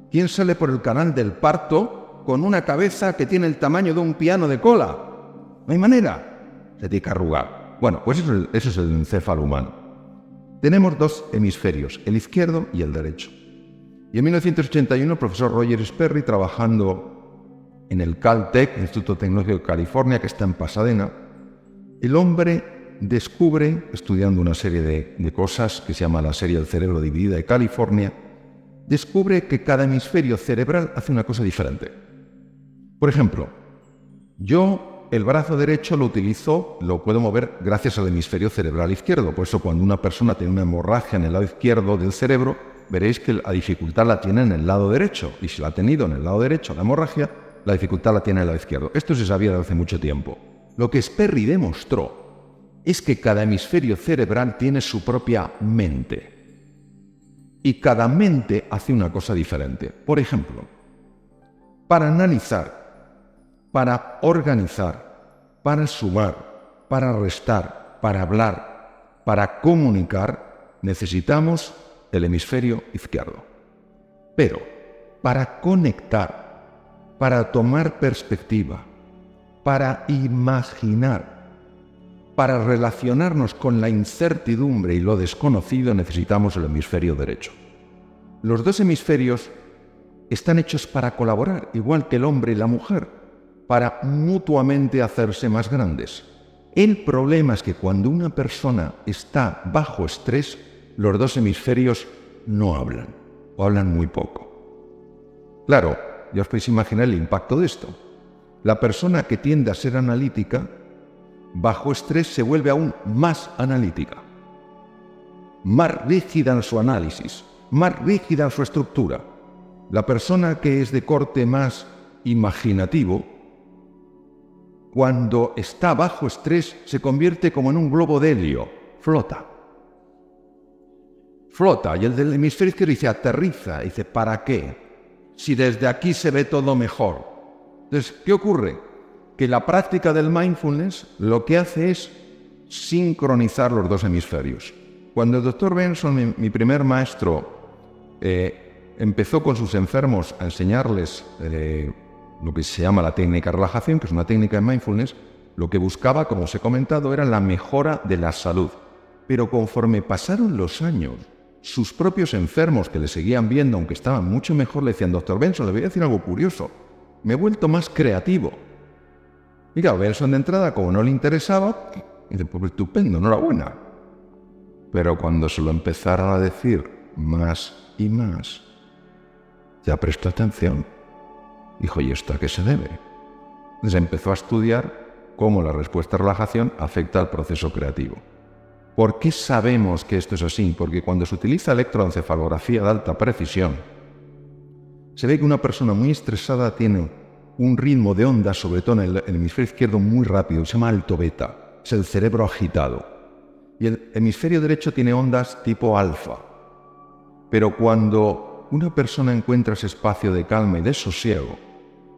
¿Quién sale por el canal del parto con una cabeza que tiene el tamaño de un piano de cola? No hay manera. Se tiene que arrugar. Bueno, pues eso es el encéfalo humano. Tenemos dos hemisferios, el izquierdo y el derecho. Y en 1981 el profesor Roger Sperry, trabajando en el Caltech, Instituto Tecnológico de California, que está en Pasadena, el hombre descubre, estudiando una serie de cosas que se llama la serie del cerebro dividida de California, descubre que cada hemisferio cerebral hace una cosa diferente. Por ejemplo, el brazo derecho lo puedo mover gracias al hemisferio cerebral izquierdo. Por eso cuando una persona tiene una hemorragia en el lado izquierdo del cerebro, veréis que la dificultad la tiene en el lado derecho. Y si la ha tenido en el lado derecho la hemorragia, la dificultad la tiene en el lado izquierdo. Esto se sabía desde hace mucho tiempo. Lo que Sperry demostró es que cada hemisferio cerebral tiene su propia mente. Y cada mente hace una cosa diferente. Por ejemplo, para analizar, para organizar, para sumar, para restar, para hablar, para comunicar necesitamos el hemisferio izquierdo. Pero para conectar, para tomar perspectiva, para imaginar, para relacionarnos con la incertidumbre y lo desconocido necesitamos el hemisferio derecho. Los dos hemisferios están hechos para colaborar, igual que el hombre y la mujer, para mutuamente hacerse más grandes. El problema es que cuando una persona está bajo estrés, los dos hemisferios no hablan, o hablan muy poco. Claro, ya os podéis imaginar el impacto de esto. La persona que tiende a ser analítica, bajo estrés se vuelve aún más analítica, más rígida en su análisis, más rígida en su estructura. La persona que es de corte más imaginativo, cuando está bajo estrés, se convierte como en un globo de helio, flota. Flota, y el del hemisferio izquierdo dice aterriza, dice ¿para qué? Si desde aquí se ve todo mejor. Entonces, ¿qué ocurre? Que la práctica del mindfulness lo que hace es sincronizar los dos hemisferios. Cuando el Dr. Benson, mi primer maestro, empezó con sus enfermos a enseñarles lo que se llama la técnica de relajación, que es una técnica de mindfulness, lo que buscaba, como os he comentado, era la mejora de la salud. Pero conforme pasaron los años, sus propios enfermos que le seguían viendo, aunque estaban mucho mejor, le decían, Dr. Benson, le voy a decir algo curioso, me he vuelto más creativo. Y claro, Benson de entrada, como no le interesaba, dice, pues estupendo, enhorabuena. Pero cuando se lo empezaron a decir más y más, ya prestó atención. Dijo, ¿y esto a qué se debe? Entonces empezó a estudiar cómo la respuesta a relajación afecta al proceso creativo. ¿Por qué sabemos que esto es así? Porque cuando se utiliza electroencefalografía de alta precisión, se ve que una persona muy estresada tiene un ritmo de ondas, sobre todo en el hemisferio izquierdo, muy rápido, se llama alto beta, es el cerebro agitado. Y el hemisferio derecho tiene ondas tipo alfa. Pero cuando una persona encuentra ese espacio de calma y de sosiego,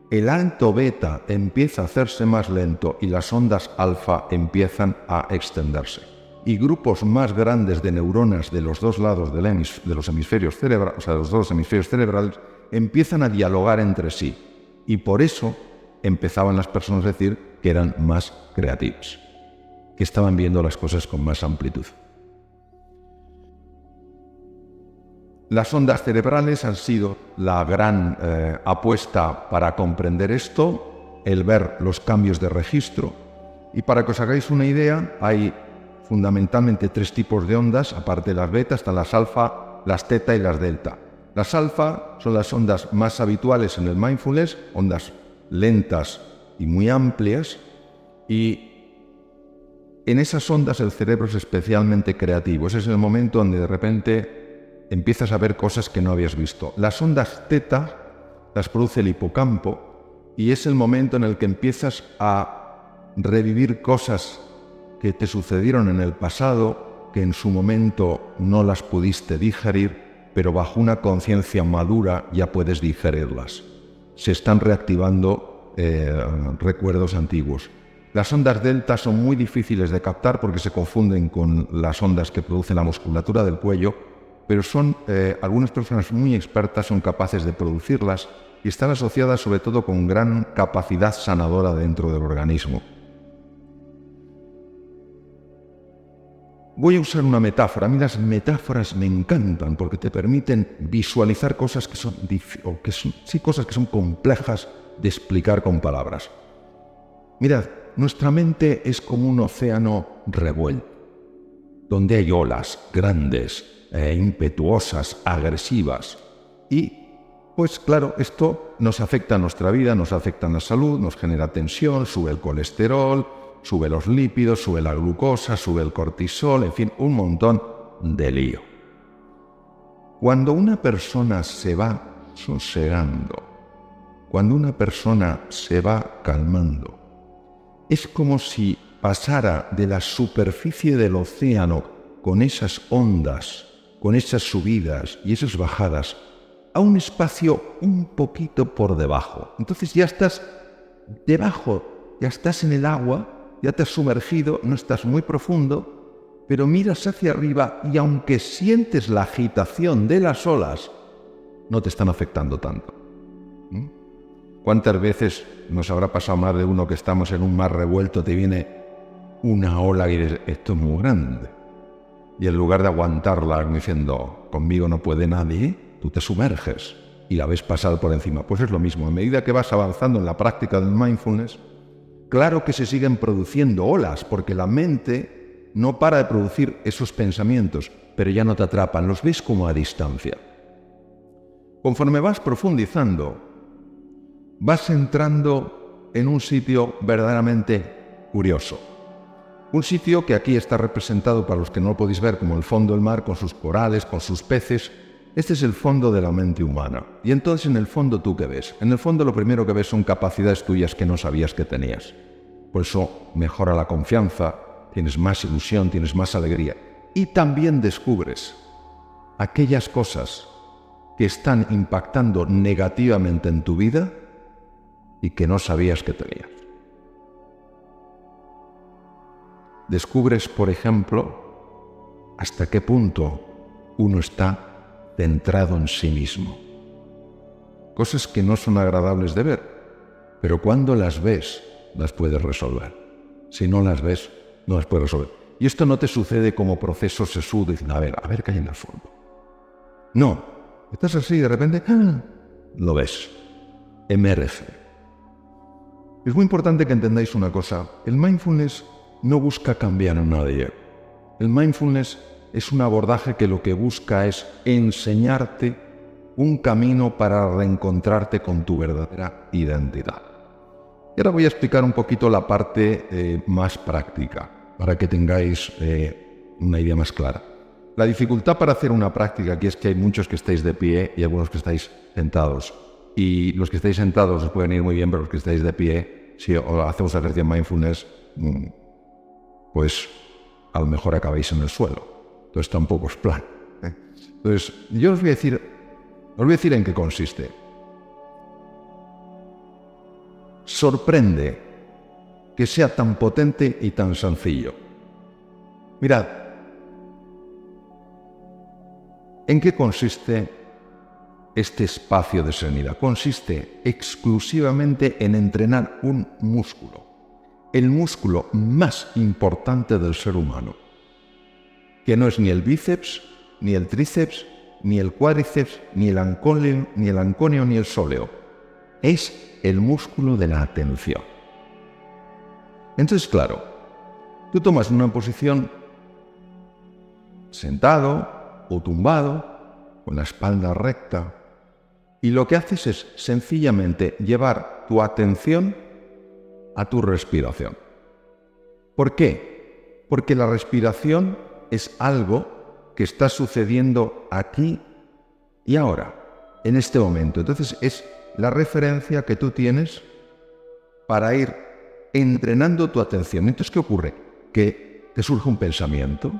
el alto beta empieza a hacerse más lento y las ondas alfa empiezan a extenderse. Y grupos más grandes de neuronas de los dos lados de los hemisferios cerebrales, o sea, de los dos hemisferios cerebrales, empiezan a dialogar entre sí. Y por eso empezaban las personas a decir que eran más creativos, que estaban viendo las cosas con más amplitud. Las ondas cerebrales han sido la gran apuesta para comprender esto, el ver los cambios de registro. Y para que os hagáis una idea, hay fundamentalmente tres tipos de ondas, aparte de las beta, están las alfa, las teta y las delta. Las alfa son las ondas más habituales en el mindfulness, ondas lentas y muy amplias, y en esas ondas el cerebro es especialmente creativo. Ese es el momento donde de repente empiezas a ver cosas que no habías visto. Las ondas teta las produce el hipocampo y es el momento en el que empiezas a revivir cosas que te sucedieron en el pasado, que en su momento no las pudiste digerir, pero bajo una conciencia madura ya puedes digerirlas. Se están reactivando recuerdos antiguos. Las ondas delta son muy difíciles de captar porque se confunden con las ondas que produce la musculatura del cuello, pero algunas personas muy expertas son capaces de producirlas y están asociadas sobre todo con gran capacidad sanadora dentro del organismo. Voy a usar una metáfora. A mí las metáforas me encantan porque te permiten visualizar cosas que son cosas que son complejas de explicar con palabras. Mirad, nuestra mente es como un océano revuelto, donde hay olas grandes, impetuosas, agresivas. Y, pues claro, esto nos afecta a nuestra vida, nos afecta a la salud, nos genera tensión, sube el colesterol, sube los lípidos, sube la glucosa, sube el cortisol, en fin, un montón de lío. Cuando una persona se va sosegando, cuando una persona se va calmando, es como si pasara de la superficie del océano con esas ondas, con esas subidas y esas bajadas, a un espacio un poquito por debajo. Entonces ya estás debajo, ya estás en el agua, ya te has sumergido, no estás muy profundo, pero miras hacia arriba y aunque sientes la agitación de las olas, no te están afectando tanto. ¿Cuántas veces nos habrá pasado más de uno que estamos en un mar revuelto, te viene una ola y dices, esto es muy grande? Y en lugar de aguantarla diciendo, conmigo no puede nadie, tú te sumerges y la ves pasar por encima. Pues es lo mismo, a medida que vas avanzando en la práctica del mindfulness, claro que se siguen produciendo olas, porque la mente no para de producir esos pensamientos, pero ya no te atrapan, los ves como a distancia. Conforme vas profundizando, vas entrando en un sitio verdaderamente curioso. Un sitio que aquí está representado, para los que no lo podéis ver, como el fondo del mar, con sus corales, con sus peces. Este es el fondo de la mente humana. Y entonces, en el fondo, ¿tú qué ves? En el fondo, lo primero que ves son capacidades tuyas que no sabías que tenías. Por eso mejora la confianza, tienes más ilusión, tienes más alegría. Y también descubres aquellas cosas que están impactando negativamente en tu vida y que no sabías que tenías. Descubres, por ejemplo, hasta qué punto uno está centrado en sí mismo. Cosas que no son agradables de ver, pero cuando las ves, las puedes resolver. Si no las ves, no las puedes resolver. Y esto no te sucede como proceso sesudo, diciendo, a ver qué hay en el fondo. No, estás así y de repente, lo ves, emerge. Es muy importante que entendáis una cosa, el mindfulness no busca cambiar a nadie. El mindfulness es un abordaje que lo que busca es enseñarte un camino para reencontrarte con tu verdadera identidad. Y ahora voy a explicar un poquito la parte más práctica, para que tengáis una idea más clara. La dificultad para hacer una práctica aquí es que hay muchos que estáis de pie y algunos que estáis sentados. Y los que estáis sentados os pueden ir muy bien, pero los que estáis de pie, si hacemos ejercicio de mindfulness, pues a lo mejor acabáis en el suelo. Entonces tampoco es plan. Entonces, yo os voy a decir en qué consiste. Sorprende que sea tan potente y tan sencillo. Mirad, ¿en qué consiste este espacio de serenidad? Consiste exclusivamente en entrenar un músculo. El músculo más importante del ser humano, que no es ni el bíceps, ni el tríceps, ni el cuádriceps, ni el anconio, ni el sóleo. Es el músculo de la atención. Entonces, claro, tú tomas una posición sentado o tumbado, con la espalda recta, y lo que haces es sencillamente llevar tu atención a tu respiración. ¿Por qué? Porque la respiración es algo que está sucediendo aquí y ahora, en este momento. Entonces es la referencia que tú tienes para ir entrenando tu atención. Entonces, ¿qué ocurre? Que te surge un pensamiento.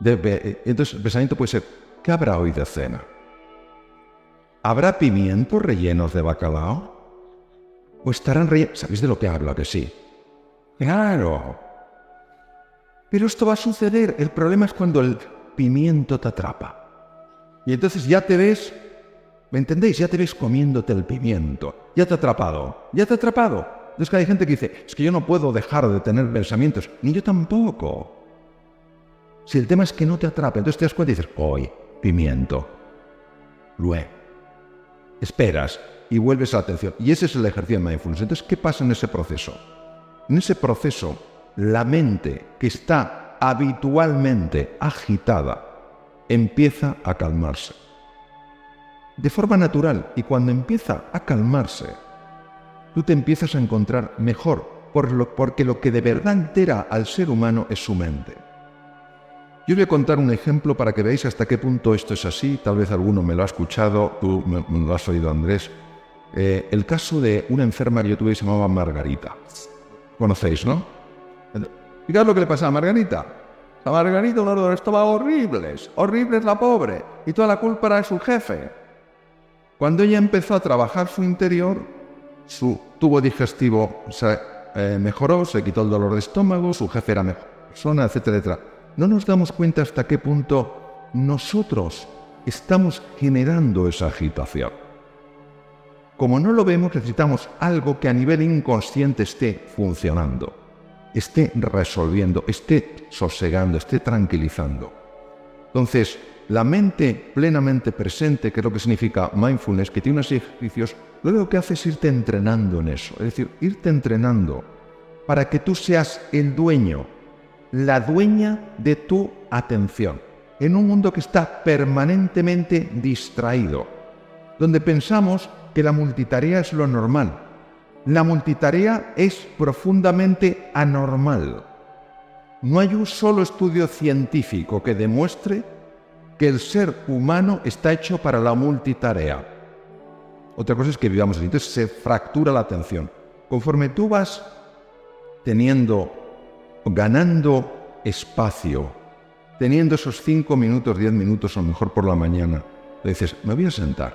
Entonces el pensamiento puede ser, ¿qué habrá hoy de cena? ¿Habrá pimientos rellenos de bacalao? ¿O estarán rellenos? ¿Sabéis de lo que hablo? Que sí. ¡Claro! Pero esto va a suceder. El problema es cuando el pimiento te atrapa. Y entonces ya te ves, ¿me entendéis? Ya te ves comiéndote el pimiento. Ya te ha atrapado. Ya te ha atrapado. Entonces hay gente que dice, es que yo no puedo dejar de tener pensamientos. Ni yo tampoco. Si el tema es que no te atrapa, entonces te das cuenta y dices, hoy, pimiento. Luego. Esperas y vuelves a la atención. Y ese es el ejercicio de mindfulness. Entonces, ¿qué pasa en ese proceso? En ese proceso, la mente que está habitualmente agitada empieza a calmarse. De forma natural. Y cuando empieza a calmarse, tú te empiezas a encontrar mejor, porque lo que de verdad altera al ser humano es su mente. Yo voy a contar un ejemplo para que veáis hasta qué punto esto es así. Tal vez alguno me lo ha escuchado, tú me lo has oído, Andrés. El caso de una enferma que yo tuve que se llamaba Margarita. Conocéis, ¿no? Fíjate lo que le pasaba a Margarita. A Margarita los dolores estaban horribles la pobre. Y toda la culpa era de su jefe. Cuando ella empezó a trabajar su interior, su tubo digestivo se mejoró, se quitó el dolor de estómago, su jefe era mejor persona, etcétera, etcétera. no nos damos cuenta hasta qué punto nosotros estamos generando esa agitación. Como no lo vemos, necesitamos algo que a nivel inconsciente esté funcionando, esté resolviendo, esté sosegando, esté tranquilizando. Entonces, la mente plenamente presente, que es lo que significa mindfulness, que tiene unos ejercicios, lo que hace es irte entrenando en eso, es decir, irte entrenando para que tú seas el dueño, la dueña de tu atención, en un mundo que está permanentemente distraído, donde pensamos que la multitarea es lo normal. La multitarea es profundamente anormal. No hay un solo estudio científico que demuestre que el ser humano está hecho para la multitarea. Otra cosa es que vivamos así, entonces se fractura la atención. Conforme tú vas ganando espacio, teniendo esos 5 minutos, 10 minutos, a lo mejor por la mañana, le dices, me voy a sentar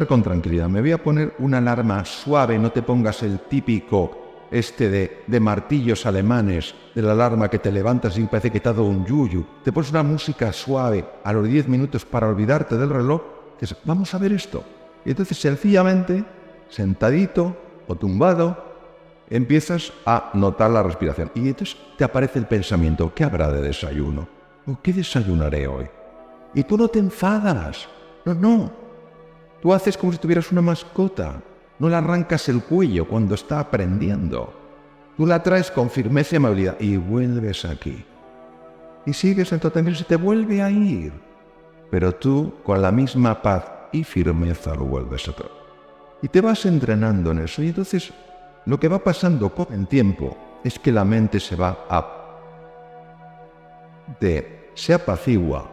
con tranquilidad, me voy a poner una alarma suave, no te pongas el típico de martillos alemanes, de la alarma que te levantas y parece que te ha dado un yuyu. Te pones una música suave a los 10 minutos para olvidarte del reloj, dices, vamos a ver esto. Y entonces sencillamente, sentadito o tumbado, empiezas a notar la respiración. Y entonces te aparece el pensamiento, ¿qué habrá de desayuno? ¿O qué desayunaré hoy? Y tú no te enfadas. No. Tú haces como si tuvieras una mascota. No le arrancas el cuello cuando está aprendiendo. Tú la traes con firmeza y amabilidad y vuelves aquí. Y sigues en tu atención y se te vuelve a ir. Pero tú, con la misma paz y firmeza, lo vuelves a traer. Y te vas entrenando en eso. Y entonces, lo que va pasando con el tiempo es que la mente se apacigua.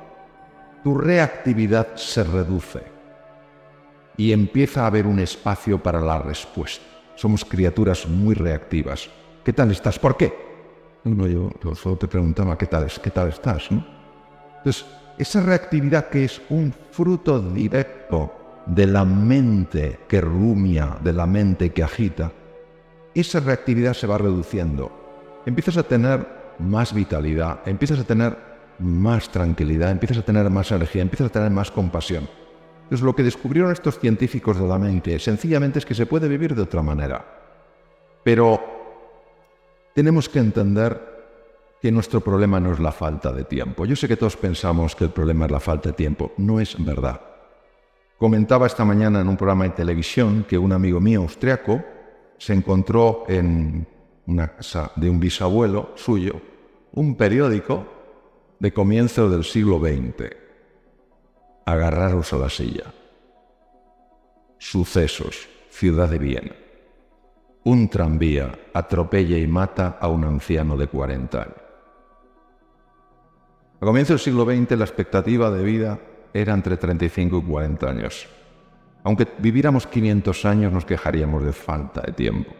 Tu reactividad se reduce. Y empieza a haber un espacio para la respuesta. Somos criaturas muy reactivas. ¿Qué tal estás? ¿Por qué? No, yo solo te preguntaba ¿qué tal estás? ¿No? Entonces, esa reactividad que es un fruto directo de la mente que rumia, de la mente que agita, esa reactividad se va reduciendo. Empiezas a tener más vitalidad, empiezas a tener más tranquilidad, empiezas a tener más energía, empiezas a tener más compasión. Entonces, lo que descubrieron estos científicos de la mente sencillamente es que se puede vivir de otra manera. Pero tenemos que entender que nuestro problema no es la falta de tiempo. Yo sé que todos pensamos que el problema es la falta de tiempo. No es verdad. Comentaba esta mañana en un programa de televisión que un amigo mío austriaco se encontró en una casa de un bisabuelo suyo un periódico de comienzo del siglo XX. Agarraros a la silla. Sucesos, ciudad de Viena. Un tranvía atropella y mata a un anciano de 40 años. A comienzos del siglo XX la expectativa de vida era entre 35 y 40 años. Aunque viviéramos 500 años nos quejaríamos de falta de tiempo.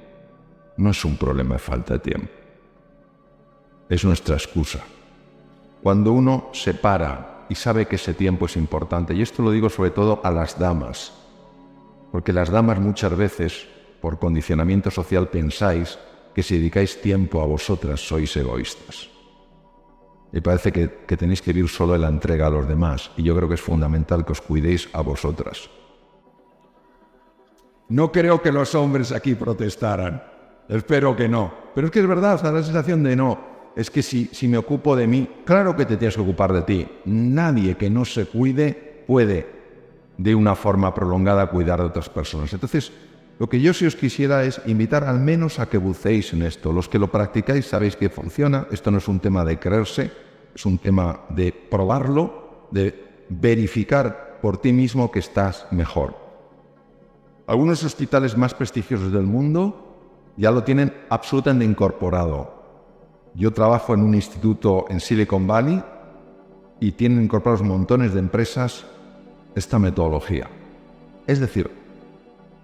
No es un problema de falta de tiempo. Es nuestra excusa. Cuando uno se para y sabe que ese tiempo es importante, y esto lo digo sobre todo a las damas, porque las damas muchas veces, por condicionamiento social, pensáis que si dedicáis tiempo a vosotras sois egoístas. Y parece que tenéis que vivir solo en la entrega a los demás, y yo creo que es fundamental que os cuidéis a vosotras. No creo que los hombres aquí protestaran, espero que no, pero es que es verdad, o sea, la sensación de no. Es que si me ocupo de mí, claro que te tienes que ocupar de ti. Nadie que no se cuide puede, de una forma prolongada, cuidar de otras personas. Entonces, lo que yo sí os quisiera es invitar al menos a que buceéis en esto. Los que lo practicáis sabéis que funciona. Esto no es un tema de creerse, es un tema de probarlo, de verificar por ti mismo que estás mejor. Algunos hospitales más prestigiosos del mundo ya lo tienen absolutamente incorporado. Yo trabajo en un instituto en Silicon Valley y tienen incorporados montones de empresas esta metodología. Es decir,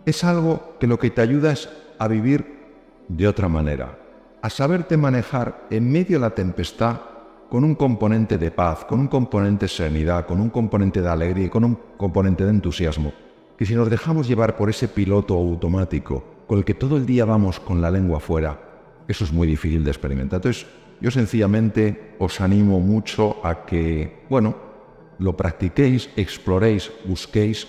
es algo que lo que te ayuda es a vivir de otra manera, a saberte manejar en medio de la tempestad con un componente de paz, con un componente de serenidad, con un componente de alegría y con un componente de entusiasmo, que si nos dejamos llevar por ese piloto automático con el que todo el día vamos con la lengua afuera, eso es muy difícil de experimentar. Entonces, yo sencillamente os animo mucho a que, bueno, lo practiquéis, exploréis, busquéis.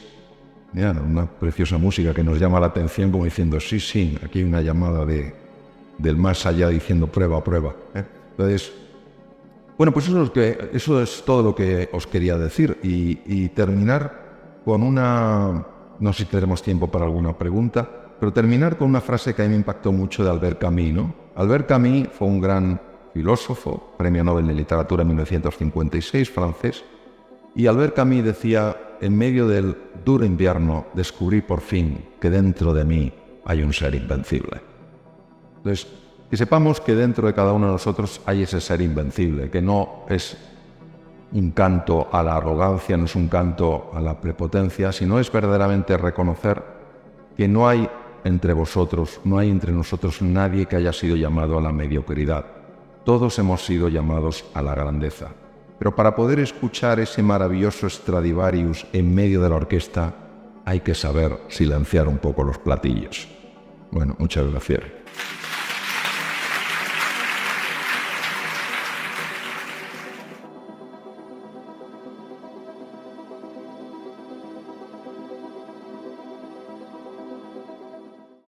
Mirad, una preciosa música que nos llama la atención como diciendo, sí, sí, aquí hay una llamada del más allá diciendo prueba, prueba. Entonces, bueno, pues eso es todo lo que os quería decir y terminar con una, no sé si tendremos tiempo para alguna pregunta, pero terminar con una frase que a mí me impactó mucho de Albert Camus, ¿no? Albert Camus fue un gran filósofo, premio Nobel de Literatura en 1956, francés, y Albert Camus decía, en medio del duro invierno descubrí por fin que dentro de mí hay un ser invencible. Entonces, que sepamos que dentro de cada uno de nosotros hay ese ser invencible, que no es un canto a la arrogancia, no es un canto a la prepotencia, sino es verdaderamente reconocer que no hay entre vosotros, no hay entre nosotros nadie que haya sido llamado a la mediocridad. Todos hemos sido llamados a la grandeza. Pero para poder escuchar ese maravilloso Stradivarius en medio de la orquesta, hay que saber silenciar un poco los platillos. Bueno, muchas gracias.